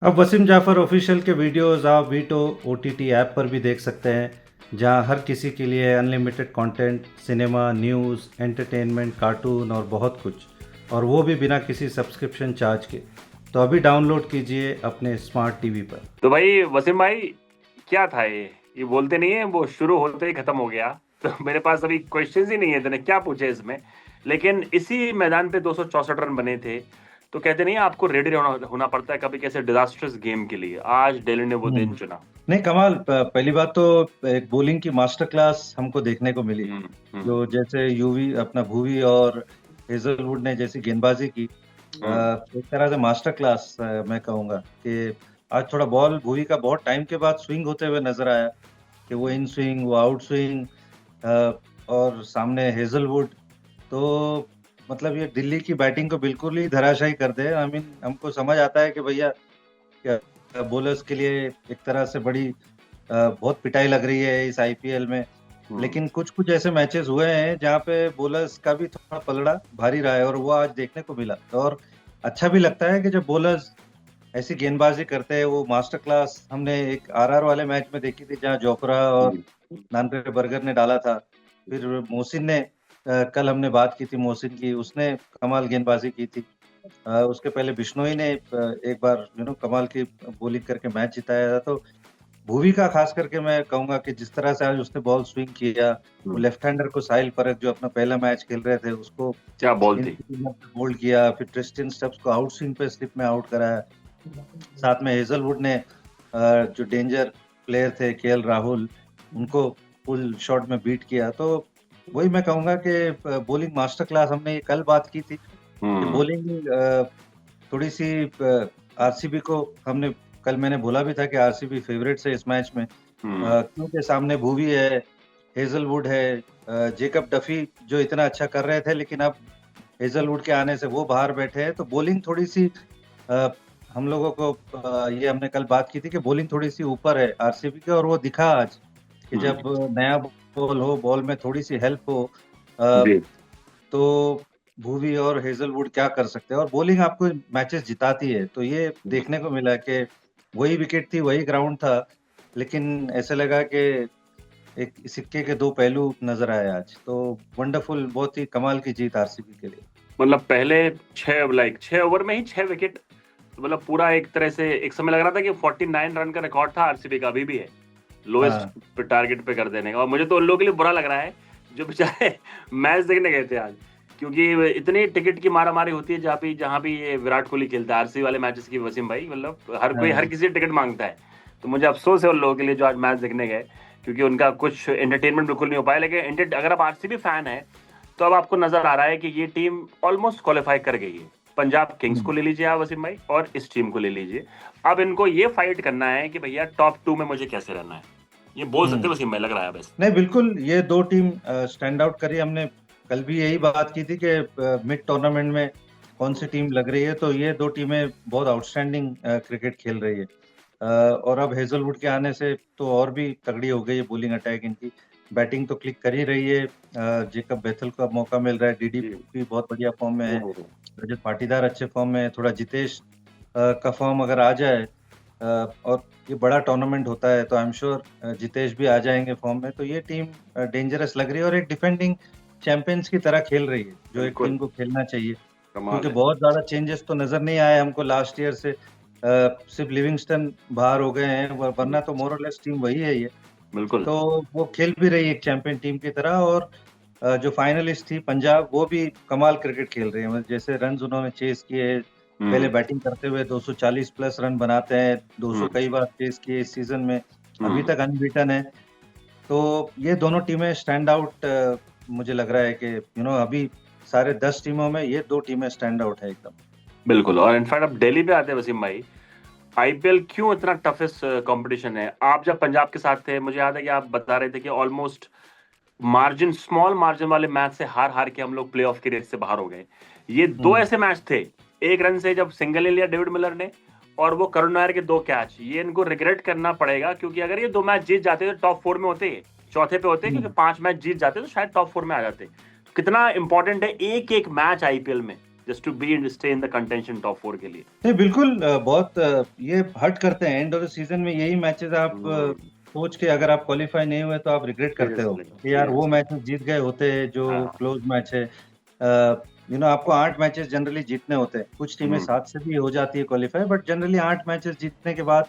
अब वसीम जाफ़र ऑफिशियल के वीडियोज़ आप वीटो ओटीटी ऐप पर भी देख सकते हैं, जहां हर किसी के लिए unlimited content, cinema, news, entertainment, cartoon और बहुत कुछ, और वो भी बिना किसी सब्सक्रिप्शन चार्ज के। तो अभी डाउनलोड कीजिए अपने स्मार्ट टीवी पर। तो भाई वसीम भाई, क्या था ये बोलते नहीं है, वो शुरू होते ही खत्म हो गया। तो मेरे पास अभी क्वेश्चंस ही नहीं है, तूने क्या पूछे इसमें। लेकिन इसी मैदान पे 264 रन बने थे। तो कहते नहीं है, आपको रेडी होना पड़ता है कभी कैसे डिजास्टर्स गेम के लिए। आज डेली ने वो दिन हम्म। चुना। नहीं, कमाल। पहली बात तो एक बॉलिंग की मास्टर क्लास हमको देखने को मिली, हम्म। हम्म। जो जैसे यूवी अपना भुवी और हेजलवुड ने जैसी गेंदबाजी की, हम्म। एक तरह से मास्टर क्लास मैं कहूंगा कि आज थोड़ा बॉल भुवी का बहुत टाइम के बाद स्विंग होते हुए नजर आया, कि वो इन स्विंग, वो आउट स्विंग, और सामने हेजलवुड। तो मतलब ये दिल्ली की बैटिंग को बिल्कुल ही धराशायी कर दे। आई मीन, हमको समझ आता है कि भैया बॉलर्स के लिए एक तरह से बड़ी बहुत पिटाई लग रही है इस आईपीएल में। हम्म। लेकिन कुछ कुछ ऐसे मैचेस हुए हैं जहाँ पे बॉलर्स का भी थोड़ा पलड़ा भारी रहा है, और वो आज देखने को मिला। और अच्छा भी लगता है कि जब बॉलर्स ऐसी गेंदबाजी करते हैं। वो मास्टर क्लास हमने एक आरआर वाले मैच में देखी थी, जहाँ जोफ्रा और हम्म। नानकरे बर्गर ने डाला था। फिर मोहसिन ने, कल हमने बात की थी मोहसिन की, उसने कमाल गेंदबाजी की थी। उसके पहले बिश्नोई ने एक बार कमाल की बॉलिंग करके मैच जिताया था। तो भुवी का खास करके मैं कहूंगा कि जिस तरह से आज उसने बॉल स्विंग किया, वो हम्म। लेफ्ट हैंडर को, साहिल परख जो अपना पहला मैच खेल रहे थे, उसको क्या बॉल इन थी। बोल्ड किया। फिर ट्रिस्टिन स्टब्स को आउट स्विंग पे स्लिप में आउट कराया। साथ में हेजलवुड ने जो डेंजर प्लेयर थे केएल राहुल, उनको फुल शॉट में बीट किया। तो वही मैं कहूंगा कि बॉलिंग मास्टर क्लास, हमने ये कल बात की थी कि हम्म। बॉलिंग थोड़ी सी आरसीबी को हमने, कल मैंने बोला भी था कि आरसीबी फेवरेट है इस मैच में, हम्म। क्योंकि सामने भुवी है, हेजलवुड है, जेकब डफी जो इतना अच्छा कर रहे थे, लेकिन अब हेजलवुड के आने से वो बाहर बैठे हैं। तो बॉलिंग थोड़ी सी अ, हम लोगों को, ये हमने कल बात की थी कि बॉलिंग थोड़ी सी ऊपर है आरसीबी के, और वो दिखा आज कि जब हम्म। नया बॉल हो, बॉल में थोड़ी सी हेल्प हो, अ, जी। तो भुवी और हेजलवुड क्या कर सकते हैं। और बॉलिंग आपको मैचेस जिताती है, तो ये देखने को मिला कि वही विकेट थी, वही ग्राउंड था, लेकिन ऐसे लगा कि एक सिक्के के दो पहलू नजर आए आज। तो वंडरफुल, बहुत ही कमाल की जीत आरसीबी के लिए। मतलब पहले 6 ओवर में ही 6 विकेट। मतलब पूरा एक तरह से एक समय लग रहा था कि 49 रन का रिकॉर्ड था आरसीबी का, अभी भी है लोएस्ट हाँ। पे टारगेट पे कर देने का। और मुझे तो उन लोगों के लिए बुरा लग रहा है जो बेचारे मैच देखने गए थे आज, क्योंकि इतनी टिकट की मारा मारी होती है जहाँ भी ये विराट कोहली खेलता है आरसीबी वाले मैचेस की। वसीम भाई, मतलब हर कोई हर हाँ। किसी टिकट मांगता है। तो मुझे अफसोस है उन लोगों के लिए जो आज मैच देखने गए, क्योंकि उनका कुछ एंटरटेनमेंट बिल्कुल नहीं हो पाया। लेकिन अगर आप आरसीबी फैन है तो अब आपको नजर आ रहा है कि ये टीम ऑलमोस्ट क्वालिफाई कर गई है। पंजाब किंग्स को हम्म। ले लीजिए आप वसीम भाई, और इस टीम को ले लीजिए। अब इनको ये फाइट करना है कि भैया टॉप 2 में मुझे कैसे रहना है। ये बोल सकते हम्म। हैं वसीम भाई, लग रहा है बस। नहीं, बिल्कुल, ये दो टीम स्टैंड आउट करी। हमने कल भी यही बात की थी कि मिड टूर्नामेंट में कौन सी टीम लग रही है, तो ये दो टीमें बहुत आउटस्टैंडिंग क्रिकेट खेल रही है। और अब हेजलवुड के आने से तो और भी तगड़ी हो गई है बॉलिंग अटैक इनकी। बैटिंग तो क्लिक कर ही रही है। जेकब बेथल को अब मौका मिल रहा है, डीडी जी। भी बहुत बढ़िया फॉर्म में है, ओहो। रजत पाटीदार अच्छे फॉर्म में है, थोड़ा जितेश का फॉर्म अगर आ जाए, और ये बड़ा टूर्नामेंट होता है, तो आई एम श्योर जितेश भी आ जाएंगे फॉर्म में। तो ये टीम डेंजरस लग रही है, और एक डिफेंडिंग चैंपियंस की तरह खेल रही है, जो एक टीम बिल्कुल। को खेलना चाहिए। कमाल क्योंकि है। बहुत ज्यादा चेंजेस तो नजर नहीं आए हमको लास्ट ईयर से। सिर्फ लिविंगस्टन बाहर हो गए हैं, वरना तो मोर और लेस टीम वही है ये। बिल्कुल। तो वो खेल भी रही है एक चैंपियन टीम की तरह। और जो फाइनलिस्ट थी पंजाब, वो भी कमाल क्रिकेट खेल रही है। मतलब जैसे रन उन्होंने चेस किए, पहले हम्म। बैटिंग करते हुए 240 प्लस रन बनाते हैं, 200 हम्म। कई बार चेस किए इस सीजन में, अभी हम्म। तक अनबीटन है। तो ये दोनों टीमें स्टैंड आउट, मुझे लग रहा है कि अभी सारे 10 टीमों में ये दो टीमें स्टैंड आउट है एकदम। बिल्कुल। और इनफैक्ट अब दिल्ली पे आते हैं वसीम भाई। आईपीएल क्यों इतना टफेस्ट कंपटीशन है। आप जब पंजाब के साथ थे, मुझे याद है कि आप बता रहे थे कि ऑलमोस्ट मार्जिन, स्मॉल मार्जिन वाले मैच से हार हार के हम लोग प्लेऑफ की रेस से बाहर हो गए। ये दो हम्म। ऐसे मैच थे, एक रन से जब सिंगल ले लिया डेविड मिलर ने, और वो करुण नायर के 2 कैच। ये इनको रिग्रेट करना पड़ेगा, क्योंकि अगर ये 2 मैच जीत जाते तो टॉप 4 में होते, चौथे पे होते, क्योंकि हम्म। 5 मैच जीत जाते तो शायद टॉप 4 में आ जाते। कितना इंपॉर्टेंट है एक एक मैच आईपीएल में। Just to be and stay in the contention top 4 के लिए? नहीं बिल्कुल, बहुत ये हर्ट करते हैं एंड ऑफ द सीजन में, यही मैचेस आप सोच के अगर आप क्वालिफाई नहीं हुए तो आप रिग्रेट करते हो कि यार वो मैचेस जीत गए होते जो क्लोज मैच है। आपको 8 मैचेस जनरली जीतने होते हैं, कुछ टीमें 7 से भी हो जाती है क्वालिफाई, बट जनरली 8 मैचेस जीतने के बाद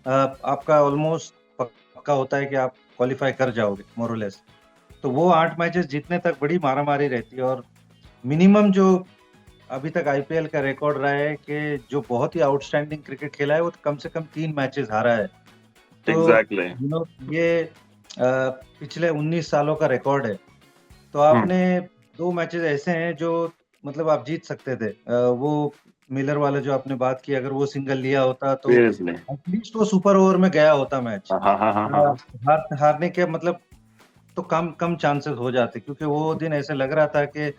आपका ऑलमोस्ट पक्का होता है कि आप क्वालिफाई कर जाओगे मोरलेस। तो वो 8 मैचेस जीतने तक बड़ी मारामारी रहती है, और मिनिमम जो अभी तक आईपीएल का रिकॉर्ड रहा है कि जो बहुत ही आउटस्टैंडिंग क्रिकेट खेला है वो कम से कम 3 मैचेस हारा है। तो ये पिछले 19 सालों का रिकॉर्ड है। तो आपने 2 मैचेस ऐसे हैं जो मतलब आप जीत सकते थे। वो मिलर वाला जो आपने बात की, अगर वो सिंगल लिया होता तो एटलीस्ट वो सुपर ओवर में गया होता मैच। हारने के मतलब तो कम चांसेस हो जाते, क्योंकि वो दिन ऐसे लग रहा था कि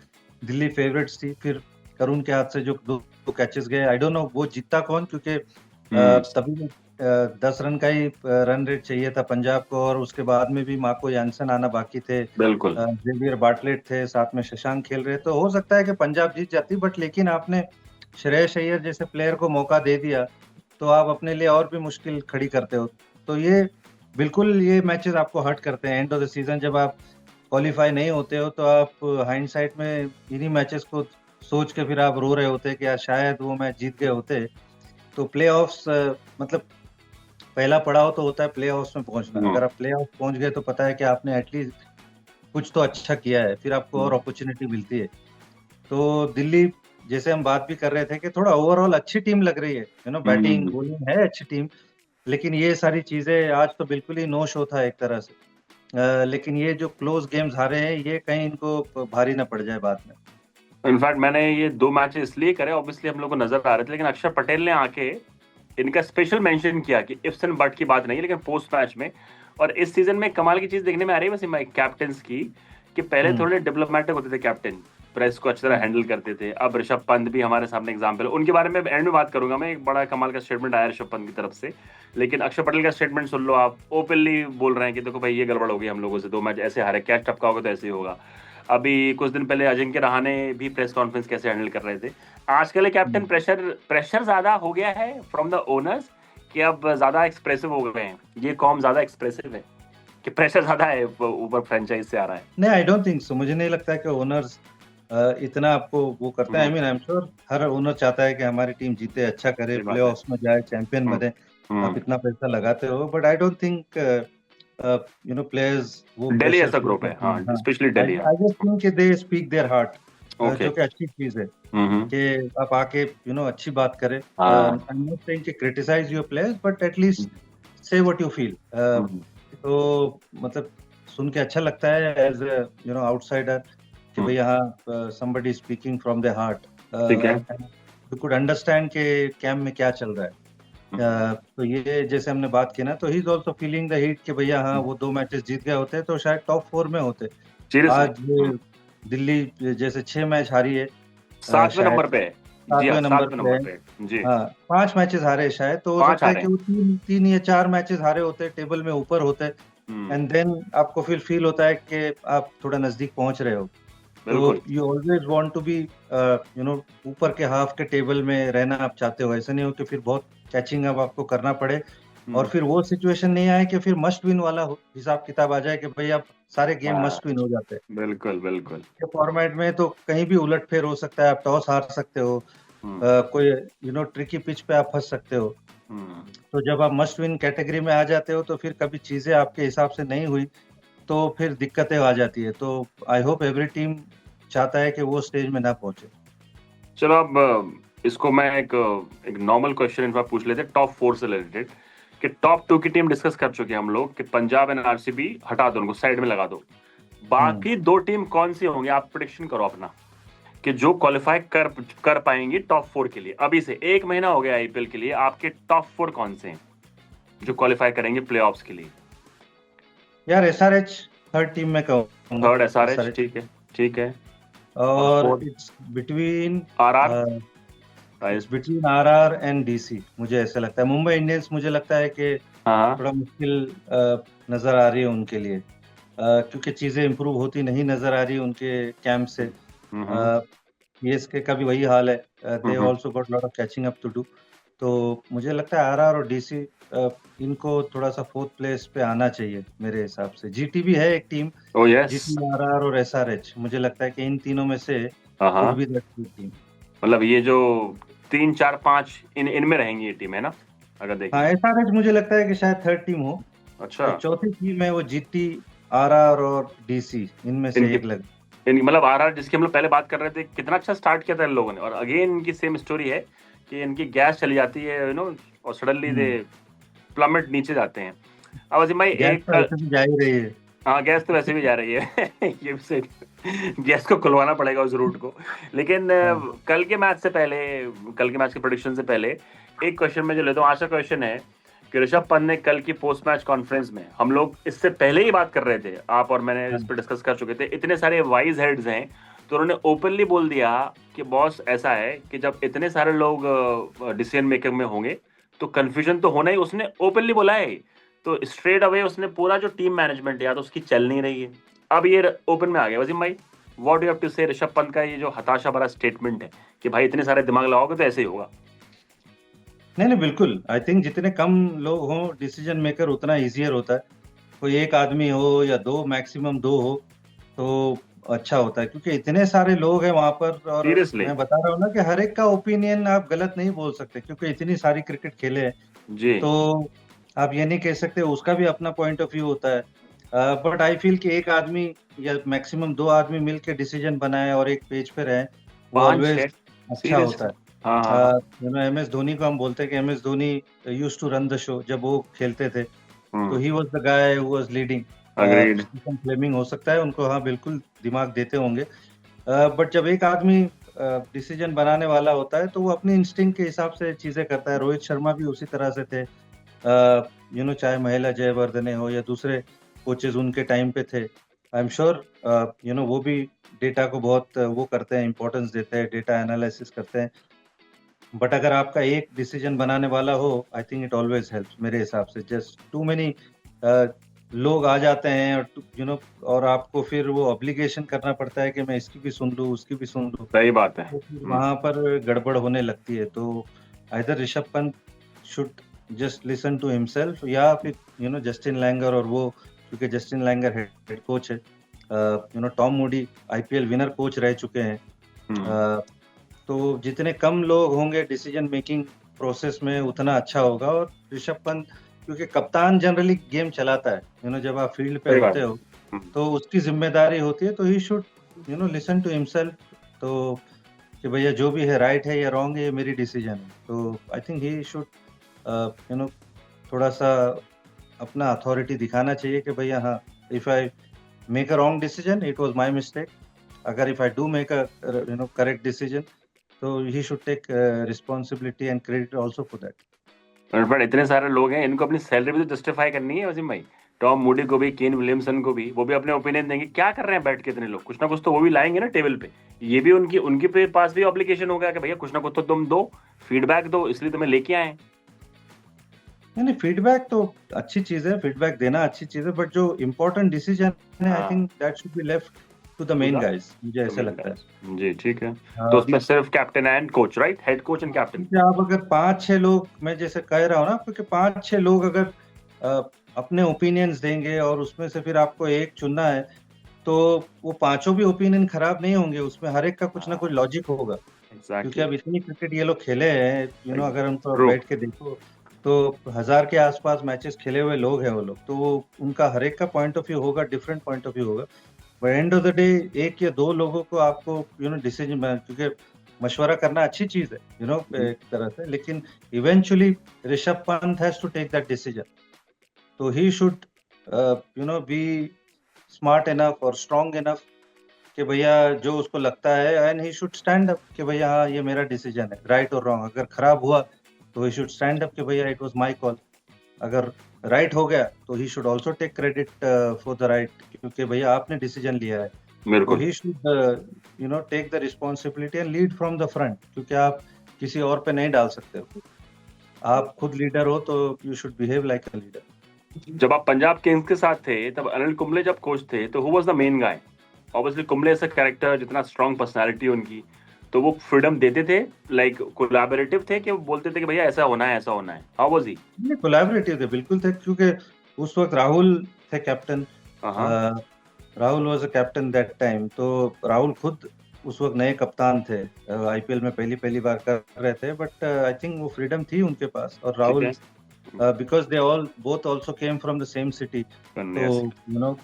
दिल्ली फेवरेट्स थी। फिर करुण के हाथ से जो 2 कैचेस गए, आई डोंट नो वो जीता कौन, क्योंकि तभी 10 रन का ही रन रेट चाहिए था पंजाब को, और उसके बाद में भी मार्को यानसन आना बाकी थे, जेवियर बार्टलेट थे, साथ में शशांक खेल रहे, तो हो सकता है कि पंजाब जीत जाती। बट लेकिन आपने श्रेयस अय्यर जैसे प्लेयर को मौका दे दिया, तो आप अपने लिए और भी मुश्किल खड़ी करते हो। तो ये बिल्कुल ये मैचेस आपको हर्ट करते हैं एंड ऑफ द सीजन। जब आप क्वालिफाई नहीं होते हो तो आप हाइंडसाइट में इन्हीं मैचेस को सोच के फिर आप रो रहे होते कि यार शायद वो मैच जीत गए होते। तो प्लेऑफ्स मतलब पहला पड़ाव तो होता है प्लेऑफ्स में पहुंचना। अगर आप प्लेऑफ पहुंच गए तो पता है कि आपने एटलीस्ट कुछ तो अच्छा किया है, फिर आपको और अपॉर्चुनिटी मिलती है। तो दिल्ली, जैसे हम बात भी कर रहे थे कि थोड़ा ओवरऑल अच्छी टीम लग रही है, बैटिंग बॉलिंग है अच्छी टीम, लेकिन ये सारी चीजें आज तो बिल्कुल ही नो शो था एक तरह से। लेकिन ये जो क्लोज गेम्स हारे हैं, ये कहीं इनको भारी ना पड़ जाए बाद में। इनफैक्ट मैंने ये 2 मैच इसलिए करे, ऑब्वियसली हम लोग को नजर आ रहे थे, लेकिन अक्षर पटेल ने आके इनका स्पेशल मेंशन किया कि इफ्स एंड बट की बात नहीं है, लेकिन पोस्ट मैच में। और इस सीजन में कमाल की चीज देखने में आ रही है वैसे कैप्टन्स की, कि पहले थोड़े डिप्लोमेटिक होते थे कैप्टन, प्रेस को अच्छी तरह हैंडल करते थे। अब ऋषभ पंत भी हमारे सामने एग्जाम्पल, उनके बारे में एंड में बात करूंगा मैं। एक बड़ा कमाल का स्टेटमेंट आया ऋषभ पंत की तरफ से, लेकिन अक्षर पटेल का स्टेटमेंट सुन लो आप। ओपनली बोल रहे हैं कि देखो भाई ये गड़बड़ हो गई, हम लोगों से 2 मैच ऐसे हारे, कैच टपका होगा तो ऐसे ही होगा। अभी कुछ दिन पहले अजिंक्य रहाणे भी प्रेस कॉन्फ्रेंस कैसे हैंडल कर रहे थे। आजकल कैप्टन प्रेशर ज्यादा हो गया है फ्रॉम द ओनर्स, कि अब ज्यादा एक्सप्रेसिव हो गए हैं, ये कॉम ज्यादा एक्सप्रेसिव है, कि प्रेशर ज्यादा है ऊपर फ्रेंचाइज से आ रहा है। नहीं, आई डोंट थिंक सो। मुझे नहीं लगता है कि ओनर्स इतना आपको वो करता है। I mean I am sure her owner चाहता है कि हमारी टीम जीते, अच्छा करे, प्लेऑफ्स में जाए, चैंपियन बने। आप इतना पैसा लगाते हो, but I don't think players वो दिल्ली ऐसा ग्रुप है, हाँ, specially Delhi. I just think कि दे स्पीक देयर हार्ट, जो कि अच्छी चीज है कि आप आके अच्छी बात करें। आई एम नॉट सेइंग कि criticise your players, but at least say what you feel. तो मतलब सुन के अच्छा लगता है एज आउटसाइडर कि भाई यहाँ somebody speaking from their heart, you could understand कि कैम्प में क्या चल रहा है। तो ये जैसे हमने बात की ना, तो he is also feeling the heat कि भैया हाँ वो 2 मैचेस जीत गए होते तो शायद टॉप 4 में होते। आज दिल्ली जैसे 6 मैच हारी है, 7वें नंबर पे है जी। हाँ, 5 मैचेस हारे शायद, तो हो सकता है कि वो 3 या 4 मैचेस हारे होते, टेबल में ऊपर होते, एंड देन आपको फिर फील होता है कि आप थोड़ा नजदीक पहुंच रहे हो। तो you always want to be ऊपर के हाफ के टेबल में रहना आप चाहते हो। ऐसा नहीं हो कि फिर बहुत कैचिंग अप आपको करना पड़े, और फिर वो सिचुएशन नहीं आए कि फिर मस्ट विन वाला हिसाब किताब आ जाए कि भाई आप सारे गेम मस्ट विन हो जाते हैं। बिल्कुल फॉर्मेट में तो कहीं भी उलटफेर हो सकता है, आप टॉस हार सकते हो, कोई ट्रिकी पिच पे आप फंस सकते हो। तो जब आप मस्ट विन कैटेगरी में आ जाते हो तो फिर कभी चीजें आपके हिसाब से नहीं हुई तो फिर दिक्कतें आ जाती है। तो आई होप एवरी टीम चाहता है कि वो स्टेज में ना पहुंचे। चलो अब इसको मैं एक नॉर्मल क्वेश्चन इनका पूछ लेते हैं टॉप 4 से रिलेटेड, कि टॉप 2 की टीम डिस्कस कर चुके हैं हम लोग, कि पंजाब एंड आरसीबी हटा दो, उनको साइड में लगा दो। बाकी 2 टीम कौन सी होंगी, आप प्रेडिक्शन करो अपना, कि जो क्वालिफाई कर पाएंगी टॉप 4 के लिए। अभी से 1 महीना हो गया आईपीएल के लिए, आपके टॉप 4 कौन से हैं जो क्वालिफाई करेंगे प्लेऑफ्स के लिए? यार एसआरएच थर्ड टीम में कहूंगा। थर्ड एसआरएच, ठीक है। और it's between RR and DC. मुझे ऐसा लगता है मुंबई इंडियंस, मुझे लगता है कि थोड़ा मुश्किल नजर आ रही है उनके लिए, क्योंकि चीजें इंप्रूव होती नहीं नजर आ रही उनके कैंप से। सीएसके का भी वही हाल है, they hmm. Also got lot of catching up to do. तो मुझे लगता है आरआर और डीसी इनको थोड़ा सा फोर्थ प्लेस पे आना चाहिए मेरे हिसाब से। जीटी भी है एक टीम, ओ यस। जीटी, आरआर और एसआरएच, मुझे लगता है कि इन तीनों में से हाँ कुड हाँ, बी दैट टीम। मतलब ये जो 3 4 5 इनमें रहेंगी ये टीम, है ना, अगर देखें। हाँ, एसआरएच मुझे लगता है कि शायद थर्ड टीम हो। अच्छा। एक चौथी टीम है वो जीटी, आरआर और डीसी, इनमें से इनकी एक लग। मतलब आरआर जिसकी हम लोग पहले बात कर रहे थे, कितना अच्छा स्टार्ट किया था इन लोगों ने, और अगेन इनकी सेम स्टोरी है कि इनकी गैस चली जाती है, और सडनली दे प्लमेट नीचे जाते हैं। अब अजीम भाई गैस एक तो ऐसे भी जा ही रही है। हाँ, गैस तो वैसे भी जा रही है ये भी सही, गैस को खुलवाना पड़ेगा उस रूट को। लेकिन हाँ। कल के मैच से पहले, कल के मैच के प्रेडिक्शन से पहले एक क्वेश्चन मैं जो लेता हूँ, आशा क्वेश्चन है कि ऋषभ पंत ने कल की पोस्ट मैच कॉन्फ्रेंस में, हम लोग इससे पहले ही बात कर रहे थे, आप और मैंने इस पर डिस्कस कर चुके थे, इतने सारे वाइज हेड्स हैं, तो उन्होंने ओपनली बोल दिया कि बॉस ऐसा है कि जब इतने सारे लोग डिसीजन मेकिंग में होंगे तो कंफ्यूजन तो होना ही, उसने ओपनली बोला है। तो स्ट्रेट अवे उसने पूरा जो टीम मैनेजमेंट है, या तो उसकी चल नहीं रही है, अब ये ओपन में आ गया। वसीम भाई, व्हाट यू हैव टू से ऋषभ पंत का ये जो हताशा भरा स्टेटमेंट है कि भाई इतने सारे दिमाग लगाओगे तो ऐसे ही होगा। नहीं नहीं, बिल्कुल। आई थिंक जितने कम लोग हों डिसीजन मेकर, उतना इजियर होता है। कोई एक आदमी हो या दो, मैक्सिमम दो हो, तो अच्छा होता है, क्योंकि इतने सारे लोग हैं वहां पर। और सीरियसली। मैं बता रहा हूँ ना कि हर एक का ओपिनियन आप गलत नहीं बोल सकते, क्योंकि इतनी सारी क्रिकेट खेले हैं। जी। तो आप ये नहीं कह सकते, उसका भी अपना पॉइंट ऑफ व्यू होता है। बट आई फील कि एक आदमी या मैक्सिमम दो आदमी मिलके डिसीजन बनाए और एक पेज पे रहे, वो 5 6। ऑलवेज अच्छा होता सीरियसली। है। हाँ हाँ हाँ। एम एस धोनी को हम बोलते हैं कि M S Dhoni use to run the show जब वो खेलते थे। तो he was the guy who was leading. Agreed. Stephen Fleming हो सकता है उनको, हाँ बिल्कुल दिमाग देते होंगे। बट जब एक आदमी डिसीजन बनाने वाला होता है तो वो अपने इंस्टिंक्ट के हिसाब से चीजें करता है। रोहित शर्मा भी उसी तरह से थे। चाहे महिला जयवर्धने हो या दूसरे कोचेज उनके टाइम पे थे। आई एम श्योर वो भी डेटा को बहुत वो करते हैं, इंपॉर्टेंस देते हैं, डेटा एनालिसिस करते हैं। बट अगर आपका एक डिसीजन बनाने वाला हो, I think it always helps मेरे हिसाब से। जस्ट टू मेनी लोग आ जाते हैं, और और आपको फिर वो ऑब्लिगेशन करना पड़ता है कि मैं इसकी भी सुन लूँ, उसकी भी सुन लूँ, सही बात है। तो फिर वहां पर गड़बड़ होने लगती है। तो either Rishabh Pant should just listen to himself, या फिर जस्टिन लैंगर, और वो क्योंकि जस्टिन लैंगर हेड कोच है, Tom Moody IPL winner coach रह चुके हैं। तो जितने कम लोग होंगे डिसीजन मेकिंग प्रोसेस में, उतना अच्छा होगा। और ऋषभ पंत क्योंकि कप्तान जनरली गेम चलाता है, जब आप फील्ड पे सही बात होते है। हो तो उसकी जिम्मेदारी होती है। तो he should listen to himself. तो कि भैया जो भी है राइट है या रॉन्ग है, ये मेरी डिसीजन है। तो आई थिंक ही शुड थोड़ा सा अपना अथॉरिटी दिखाना चाहिए कि भैया हाँ, if I make a wrong decision, it was my mistake. अगर if I do make a correct decision, तो he should take responsibility and credit also for that. But इतने सारे लोग हैं, इनको अपनी सैलरी भी तो जस्टिफाई करनी है वसीम भाई। टॉम मूडी को भी, केन विलियमसन को भी, वो भी अपने ओपिनियन देंगे। क्या कर रहे हैं बैठ के इतने लोग, कुछ ना कुछ तो वो भी लाएंगे ना टेबल पे। ये भी उनकी उनके पे पास भी ऑब्लिगेशन होगा कि भैया कुछ ना कुछ तो तुम दो, फीडबैक दो, इसलिए तुम्हें लेके आए हैं। नहीं नहीं, फीडबैक तो अच्छी चीज है, फीडबैक देना अच्छी चीज है, बट जो इम्पोर्टेंट डिसीजन है, आई हाँ, think that should be left to the main guys, मुझे ऐसा लगता है। जी ठीक है। तो हाँ, उसमें सिर्फ captain and coach, right, head coach and captain. क्योंकि आप अगर 5-6 लोग, मैं जैसे कह रहा हूँ ना, क्योंकि 5-6 लोग अगर अपने ओपिनियंस देंगे और उसमें से फिर आपको एक चुनना है, तो वो पांचों भी ओपिनियन खराब नहीं होंगे, उसमें हर एक का कुछ ना कुछ लॉजिक होगा। क्योंकि अब इतनी क्रिकेट ये लोग खेले हैं, अगर उनको True. बैठ के देखो तो 1000 के आसपास मैचेस खेले हुए लोग हैं वो लोग। तो वो उनका हर एक का पॉइंट ऑफ व्यू होगा, डिफरेंट पॉइंट ऑफ व्यू होगा। But end of the day एक या दो लोगों को आपको डिसीजन, क्योंकि मशवरा करना अच्छी चीज है एक तरह से, लेकिन eventually Rishabh Pant has to take that decision. तो he should be smart enough और स्ट्रांग इनफ कि भैया जो उसको लगता है, and he should stand up कि भैया हाँ, ये मेरा डिसीजन है, राइट और रॉन्ग। अगर खराब हुआ तो ही शुड स्टैंड अप कि भैया इट वाज माय कॉल। अगर राइट हो गया तो he should also take credit for the right, क्योंकि भैया आपने डिसीजन लिया है। तो बिल्कुल। He should take the responsibility and lead from the front, क्योंकि आप किसी और पे नहीं डाल सकते हो। आप खुद लीडर हो तो you should behave like a leader. जब आप पंजाब किंग्स के साथ थे, तब अनिल कुंबले जब कोच थे, तो who was the main guy? Obviously Kumble ऐसा कैरेक्टर, जितना स्ट्रांग पर्सनालिटी उनकी, तो वो फ्रीडम देते थे, लाइक कोलैबोरेटिव थे कि वो बोलते थे कि भैया ऐसा होना है, ऐसा होना है? How was he? नहीं, कोलैबोरेटिव थे, बिल्कुल थे, क्योंकि उस वक्त राहुल थे कैप्टन। हाँ, Rahul was a captain that time, तो राहुल खुद उस वक्त नए कप्तान थे, आईपीएल में पहली पहली बार कर रहे थे, बट आई थिंक वो फ्रीडम थी उनके पास। और ठीक राहुल, है। Because they all both also came from the same city, तो yes,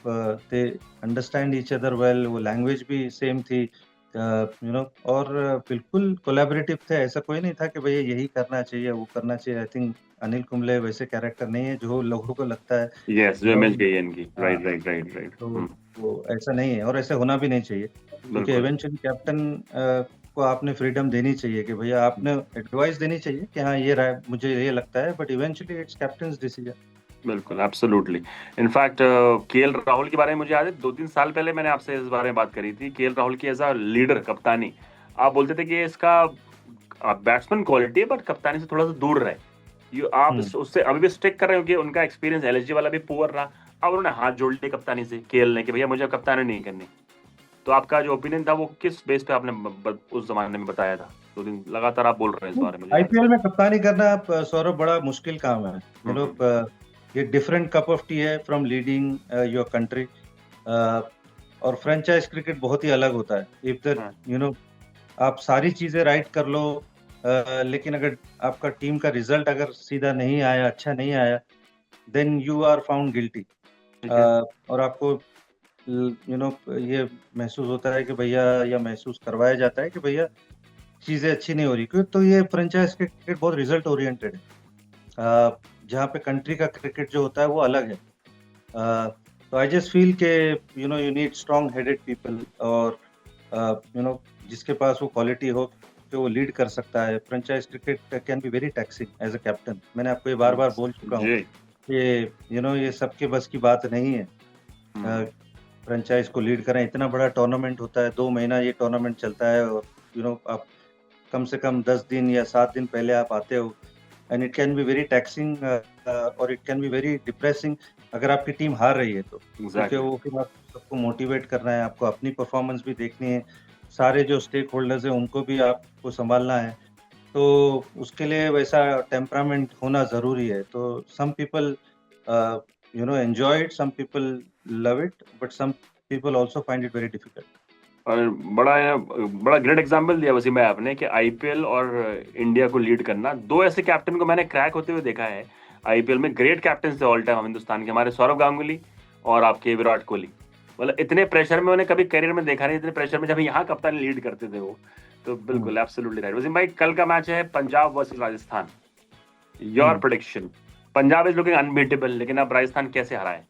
they understand each other well, वो लैंग्वेज भी सेम थी, और बिल्कुल कोलैबोरेटिव थे। ऐसा कोई नहीं था कि भैया यही करना चाहिए, वो करना चाहिए। आई थिंक अनिल कुंबले वैसे कैरेक्टर नहीं है जो लोगों को लगता है। यस, जो इमेज राहुल, गई है इनकी। हाँ, राइट, राइट, राइट, राइट। तो वो ऐसा नहीं है और ऐसे होना भी नहीं चाहिए, क्योंकि बिल्कुल, इवेंचुअली कैप्टन को आपने फ्रीडम देनी चाहिए कि भैया आपने एडवाइस देनी चाहिए कि हाँ ये राय मुझे ये लगता है, but eventually it's captains decision. बिल्कुल, एब्सोल्युटली। इनफैक्ट केएल राहुल के बारे में मुझे याद है 2-3 साल पहले मैंने आपसे इस बारे में बात करी थी, केएल राहुल की एज़ अ लीडर, कप्तानी। आप बोलते थे कि ये इसका बैट्समैन क्वालिटी है, बट कप्तानी से थोड़ा-सा दूर रहे। आप उससे अभी भी स्टिक कर रहे हो कि उनका एक्सपीरियंस एलएसजी वाला भी पुअर रहा। अब उन्होंने हाथ जोड़ लिए कप्तानी से, केएल ने, कि भैया मुझे अब कप्तानी नहीं करनी। तो आपका जो ओपिनियन था वो किस बेस पे आपने उस जमाने में बताया था? 2 दिन लगातार आप बोल रहे हैं इस बारे में, मुझे याद आईपीएल में कप्तानी करना सौरभ बड़ा मुश्किल काम है। है। ये डिफरेंट कप ऑफ टी है फ्रॉम लीडिंग योर कंट्री, और फ्रेंचाइज क्रिकेट बहुत ही अलग होता है। इफ द आप सारी चीजें राइट कर लो, लेकिन अगर आपका टीम का रिजल्ट अगर सीधा नहीं आया, अच्छा नहीं आया, then you are found guilty. ठीक है। और आपको ये महसूस होता है कि भैया, या महसूस करवाया जाता है कि भैया चीजें अच्छी नहीं हो रही, क्योंकि तो ये फ्रेंचाइज क्रिकेट बहुत रिजल्ट ओरिएंटेड है, जहाँ पे कंट्री का क्रिकेट जो होता है वो अलग है। तो आई जस्ट फील के you need strong headed people, और जिसके पास वो क्वालिटी हो कि वो लीड कर सकता है। Franchise cricket can be very taxing as a captain. मैंने आपको ये बार बार बोल चुका हूँ जी। कि ये सबके बस की बात नहीं है। फ्रेंचाइज को लीड करें, इतना बड़ा टूर्नामेंट होता है, 2 महीना ये टूर्नामेंट चलता है, और आप कम से कम 10 दिन या 7 दिन पहले आप आते हो, and it can be very taxing, और it can be very depressing अगर आपकी टीम हार रही है तो, क्योंकि एग्जैक्टली। वो फिर आप सबको मोटिवेट करना है, आपको अपनी परफॉर्मेंस भी देखनी है, सारे जो स्टेक होल्डर्स हैं उनको भी आपको संभालना है, तो उसके लिए वैसा टेम्परामेंट होना ज़रूरी है। तो some people enjoy it, some people love it, but some people also find it very difficult. और बड़ा ग्रेट एग्जांपल दिया वसीम भाई आपने कि आईपीएल और इंडिया को लीड करना। 2 ऐसे कैप्टन को मैंने क्रैक होते हुए देखा है आईपीएल में। ग्रेट कैप्टन थे ऑल टाइम हम हिंदुस्तान के, हमारे सौरव गांगुली और आपके विराट कोहली। मतलब इतने प्रेशर में उन्हें कभी करियर में देखा नहीं, इतने प्रेशर में जब यहाँ कप्तान लीड करते थे वो। तो बिल्कुल एब्सोल्युटली राइट। वसीम भाई, कल का मैच है Punjab versus Rajasthan. Your prediction? Punjab is looking unbeatable, लेकिन अब राजस्थान कैसे हराए?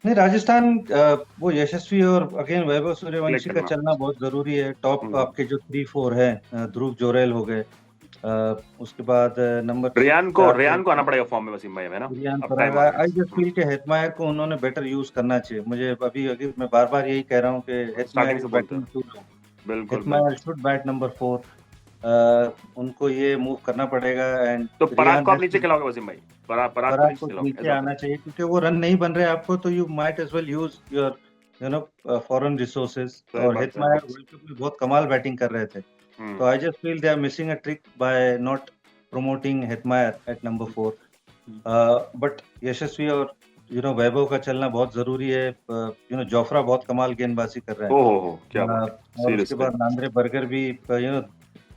नहीं, राजस्थान वो यशस्वी और अगेन वैभव सूर्यवंशी का करना। चलना बहुत जरूरी है। टॉप आपके जो 3-4 है, ध्रुव जोरेल हो गए, उसके बाद नंबर रेयान 4 को आना पड़ेगा फॉर्म में वसीम भाई, है ना? रियान अब पराग। टाइम आ गया। आई जस्ट फील के हेटमायर को उन्होंने बेटर यूज करना चाहिए। मुझे अभी अभी मैं बार बार यही कह रहा हूँ कि हेटमायर स्टार्टिंग इज से बोलते बैटिंग हैं। To low. बिल्कुल, हेटमायर बिल्कुल। Should bat number 4। उनको ये मूव करना पड़ेगा, एंड तो पराग को रियान आप हैज नीचे टू, खिलाओगे वसीम भाई? पराग को पराग नीचे को खिलाओगे नीचे एज आना ओपनर? चाहिए, क्योंकि वो रन नहीं बन रहे आपको, तो you might as well use your foreign resources. सही और बात है। हेटमायर वर्ल्ड कप में बहुत कमाल बैटिंग कर रहे थे, तो I just feel they are missing a trick by not promoting Hetmeyer at number 4. But Yashasvi और वैभव का चलना बहुत जरूरी है। जोफ्रा बहुत कमाल गेंदबाजी कर रहा है, हो क्या बात है, और उसके सीरियसली। बाद नांद्रे बर्गर भी,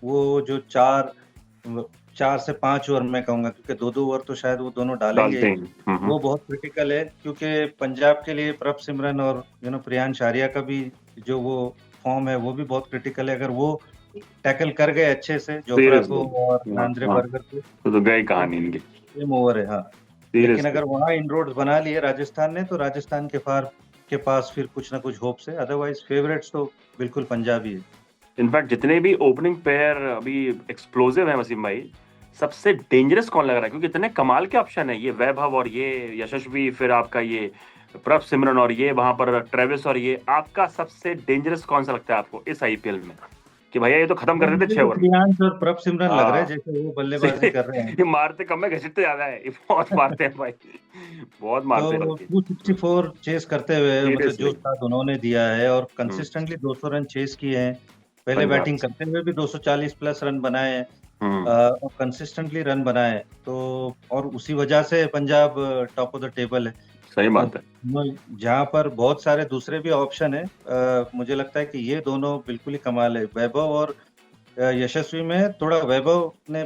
वो जो 4 से 5 ओवर मैं कहूंगा, क्योंकि 2-2 ओवर तो शायद वो दोनों डालेंगे डालते ही, हैं। वो बहुत क्रिटिकल है, क्योंकि पंजाब के लिए प्रभ सिमरन और प्रियांश आर्या का भी जो वो फॉर्म है वो भी बहुत क्रिटिकल है। अगर वो टैकल कर गए अच्छे से जोफ्रा को और सीरियसली। नांद्रे हाँ, बर्गर को, तो गई तो कहानी इनकी। गेम ओवर है। हाँ, लेकिन सीरियसली। अगर वहाँ इनरोड्स बना लिए राजस्थान ने, तो राजस्थान के पास फिर कुछ ना कुछ होप्स है। अदरवाइज फेवरेट्स तो बिल्कुल पंजाबी है। इनफैक्ट जितने भी ओपनिंग पेयर अभी एक्सप्लोसिव है वसीम भाई, सबसे डेंजरस कौन लग रहा है? क्योंकि इतने कमाल के ऑप्शन है, ये वैभव और ये यशस्वी, फिर आपका ये प्रभ सिमरन और ये वहां पर ट्रेविस, और ये आपका सबसे डेंजरस कौन सा लगता है आपको इस आईपीएल में? कि भैया ये तो खत्म कर देते मुझे 6 तो ओवर में। प्रियांश और प्रभ सिमरन लग रहे हैं हाँ जैसे वो बल्लेबाजी कर रहे हैं। ये मारते कम है, घसीटते ज्यादा है, ये बहुत मारते हैं भाई, बहुत मारते हैं तो बल्कि। 264 चेस करते हुए मतलब जो सीरियसली। साथ उन्होंने दिया है और हम्म। कंसिस्टेंटली 200 रन चेस किए हैं। पहले पंजाब बैटिंग से। करते हुए भी 240 प्लस रन बनाए हैं हम्म। और कंसिस्टेंटली रन बनाए हैं। तो और उसी वजह से Punjab top of the table है। सही तो बात है। जहाँ पर बहुत सारे दूसरे भी ऑप्शन है, मुझे लगता है कि ये दोनों बिल्कुल ही कमाल है। वैभव और यशस्वी में थोड़ा वैभव ने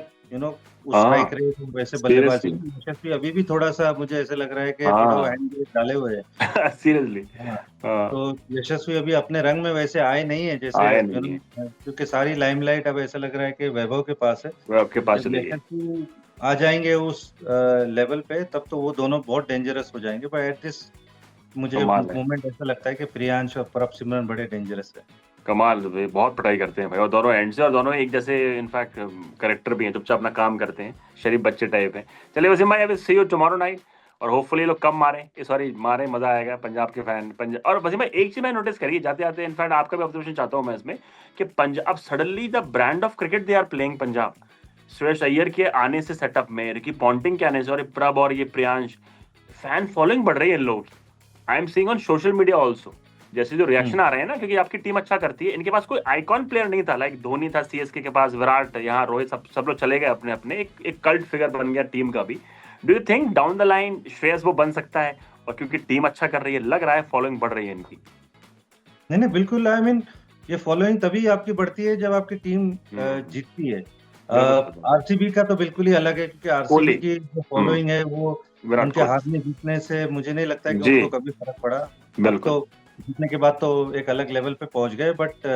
उस हाँ स्ट्राइक रेट वैसे बल्लेबाजी सीरियसली। की। यशस्वी अभी भी थोड़ा सा मुझे ऐसे लग रहा है कि थोड़ा वो हाँ हैंड ब्रेक डाले हुए है। सीरियसली। हाँ, हाँ तो यशस्वी अभी अपने रंग में वैसे आए नहीं है जैसे आया नहीं है, क्योंकि सारी लाइमलाइट अब ऐसा लग रहा है कि वैभव के पास है। वो आपके पास जब चली गई। यशस्वी आ जाएंगे उस लेवल पे तब तो वो दोनों बहुत डेंजरस हो जाएंगे। बट एट दिस मुझे कमाल है, मोमेंट ऐसा लगता है कि प्रियांश और प्रभ सिमरन बड़े डेंजरस है। कमाल भाई, बहुत पिटाई करते हैं भाई, और दोनों एंड से, और दोनों एक जैसे इनफैक्ट करेक्टर भी हैं, चुपचाप अपना काम करते हैं, शरीफ बच्चे टाइप हैं। चलिए वसीम भाई, अभी सी यू टुमारो नाइट, और होपफुली ये लोग कम मारे, सॉरी मारे, मजा आएगा पंजाब के फैन। पंजाब, और वसीम भाई एक चीज मैं नोटिस करी जाते जाते, इनफैक्ट आपका भी ऑब्जर्वेशन चाहता हूँ मैं इसमें, कि Punjab suddenly the brand of cricket they are playing Punjab, Shreyas Iyer के आने से सेटअप में, रिकी पॉन्टिंग के आने से, और ये प्रभ और ये प्रियांश, फैन फॉलोइंग बढ़ रही है इन लोगों की। I am seeing on social media also, जैसे जो रिएक्शन आ रहे हैं ना, क्योंकि आपकी टीम अच्छा करती है, इनके पास कोई आइकॉन प्लेयर नहीं था, लाइक धोनी था सीएसके के पास, विराट, यहाँ रोहित, सब लोग चले गए अपने अपने, एक कल्ट फिगर बन गया टीम का भी। Do you think down the line Shreyas वो बन सकता है? और क्योंकि टीम अच्छा कर रही है, लग रहा है फॉलोइंग बढ़ रही है इनकी। नहीं नहीं बिल्कुल, आई मीन ये फॉलोइंग तभी आपकी बढ़ती है जब आपकी टीम जीतती है। बिल्कुल आरसीबी का तो बिल्कुल ही अलग है क्योंकि कोहली। आरसीबी की जो फॉलोइंग है वो विराट उनके कोहली। हाथ में जीतने से मुझे नहीं लगता है कि जी उनको कभी फर्क पड़ा। अब बिल्कुल। तो जीतने के बाद तो एक अलग लेवल पे पहुंच गए, बट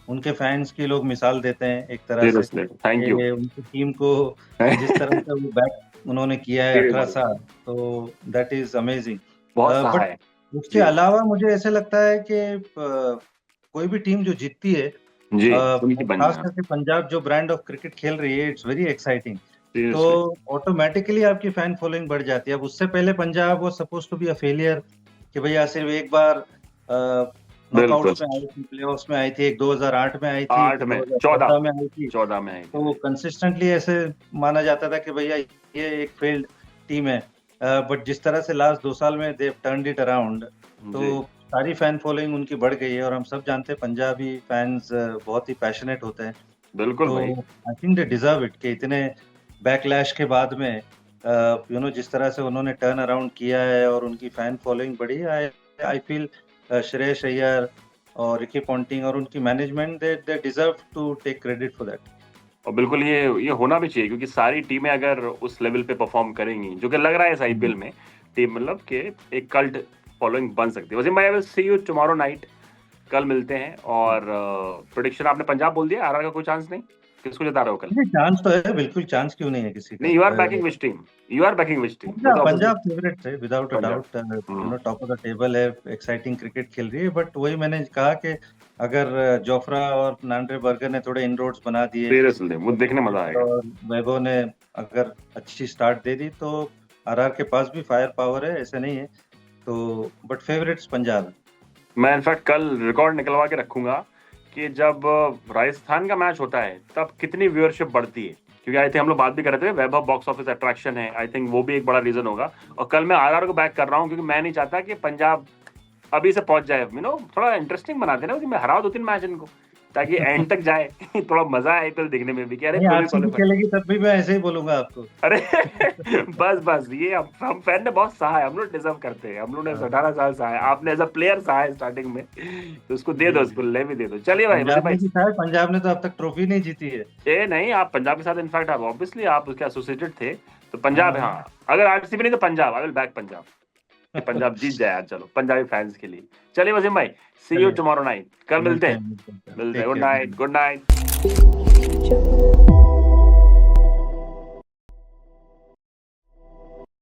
उनके फैंस की लोग मिसाल देते हैं एक तरह से सीरियसली थैंक यू। कि उनकी टीम को जिस तरह से वो बैक उन्होंने किया है 18 साल, तो दैट इज अमेजिंग। बहुत बट सहाय। उसके जी अलावा मुझे ऐसे लगता है कि कोई भी टीम जो जीतती है, जी उनकी और बन खास जाए करके पंजाब जो ब्रांड ऑफ क्रिकेट खेल रही है, इट्स वेरी एक्साइटिंग। तो सीरियसली। ऑटोमेटिकली आपकी फैन फॉलोइंग बढ़ जाती है। अब उससे पहले पंजाब वो suppose to be a failure कि भैया सिर्फ एक बार बिल्कुल। नॉकआउट्स में आई थी, प्लेऑफ्स में आई थी, एक 2008 में आई थी, 8 फिर में 14, 2014 में आई थी। 14 में आई थी तो right। कंसिस्टेंटली ऐसे माना जाता था कि भैया ये एक फेल्ड टीम है। बट जिस तरह से लास्ट 2 साल में दे टर्न्ड इट अराउंड, तो जी सारी फैन फॉलोइंग उनकी बढ़ गई है। और हम सब जानते हैं पंजाबी फैंस बहुत ही पैशनेट होते हैं। बिल्कुल तो भाई। I think they deserve it कि इतने बैकलैश के बाद में जिस तरह से उन्होंने टर्न अराउंड किया है और उनकी फैन फॉलोइंग बढ़ी है। I I feel Shreyas Iyer और रिकी पॉन्टिंग और उनकी management they deserve to take credit for that. और बिल्कुल ये होना भी चाहिए, क्योंकि सारी टीमें अगर उस लेवल पे परफॉर्म करेंगी, जो कि लग रहा है इस आईपीएल में, टीम मतलब कि एक कल्ट फॉलोइंग बन सकती है। वैसे मैं will see you tomorrow night, कल मिलते हैं। और प्रेडिक्शन आपने पंजाब बोल दिया, आरआर का कोई चांस नहीं? किसको जिता रहे हो कल? चांस तो है, बिल्कुल चांस क्यों नहीं है किसी का। नहीं, you are backing which team? You are backing which team? वो तो पंजाब फेवरेट है without a Punjab. Doubt. Top of the table है, एक्साइटिंग क्रिकेट खेल रही है। बट वही मैंने कहा कि अगर जोफ्रा और नांड्रे बर्गर ने थोड़े इनरोड्स बना दिए सीरियसली वो देखने मजा आएगा। और वैभव ने अगर अच्छी स्टार्ट दे दी तो आरआर के पास भी फायर पावर है, ऐसे नहीं है। तो बट फेवरेट्स पंजाब है। मैं इनफैक्ट कल रिकॉर्ड निकलवा के रखूंगा कि जब राजस्थान का मैच होता है तब कितनी व्यूअरशिप बढ़ती है, क्योंकि आई थिंक हम लोग बात भी कर रहे थे, वैभव बॉक्स ऑफिस अट्रैक्शन है, आई थिंक वो भी एक बड़ा रीजन होगा। और कल मैं आरआर को बैक कर रहा हूँ, क्योंकि मैं नहीं चाहता कि पंजाब अभी से पहुंच जाए, थोड़ा इंटरेस्टिंग बनाते ना कि मैं हराओ 2-3 मैच इनको, ताकि एंड तक जाए थोड़ा मजा आए आईपीएल देखने में भी, कि अरे आरसीबी खेलेगी तब भी मैं ऐसे ही बोलूंगा आपको। अरे बस ये हम फैन ने बहुत सहा है, हम लोग डिजर्व करते हैं, हम लोग ने 18 साल सहा है, आपने एज अ प्लेयर सहा है स्टार्टिंग में, तो उसको दे दो, उसको ले भी दे दो। चलिए भाई पंजाब ने तो अब तक ट्रॉफी नहीं जीती है। ए नहीं, आप पंजाब के साथ इनफैक्ट आप ऑब्वियसली आप उसके एसोसिएटेड थे, तो पंजाब है। हाँ, अगर आरसीबी नहीं तो Punjab, I will back Punjab, Punjab जीत जाए यार, चलो पंजाबी फैंस के लिए। चलिए वसीम भाई, सी यू टुमारो नाइट, कल मिलते हैं। Good night.